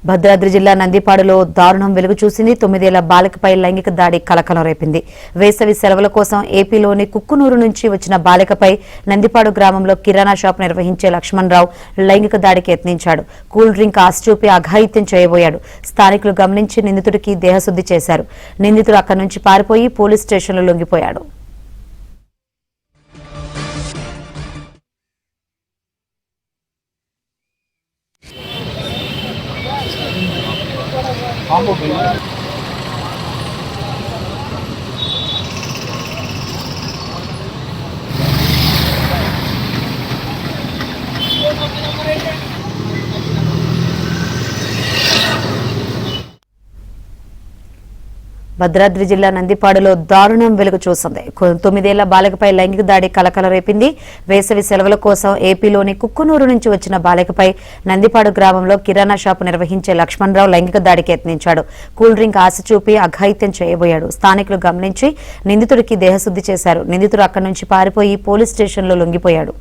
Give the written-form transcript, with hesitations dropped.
భద్రాద్రి జిల్లా నందిపాడులో దారుణం వెలుగు చూసింది. 9 ఏళ్ల బాలికపై లైంగిక దాడి కలకలం రేపింది. వేసవి సెలవుల కోసం ఏపీలోని కుక్కునూరు నుంచి వచ్చిన బాలికపై నందిపాడు గ్రామంలో కిరాణా షాప్ నిర్వహించే లక్ష్మణరావు లైంగిక దాడికి యత్నించాడు. కూల్ డ్రింక్ ఆశ చూపి అఘాయిత్యం చేయబోయాడు. స్థానికులు గమనించి నిందితుడికి దేహశుద్ధి చేశారు. నిందితుడు అక్కడి నుంచి పారిపోయి పోలీస్ స్టేషన్లో లొంగిపోయాడు. భద్రాద్రి జిల్లా నందిపాడులో దారుణం వెలుగు చూసింది. 9 ఏళ్ల బాలికపై లైంగిక దాడి కలకలం రేపింది. వేసవి సెలవుల కోసం ఏపీలోని కుక్కునూరు నుంచి వచ్చిన బాలికపై నందిపాడు గ్రామంలో కిరాణా షాపు నిర్వహించే లక్ష్మణరావు లైంగిక దాడికి యత్నించాడు. కూల్ డ్రింక్ ఆశ చూపి అఘాయిత్యం చేయబోయాడు. స్థానికులు గమనించి నిందితుడికి దేహశుద్ధి చేశారు. నిందితుడు అక్కడి నుంచి పారిపోయి పోలీస్ స్టేషన్లో లొంగిపోయాడు.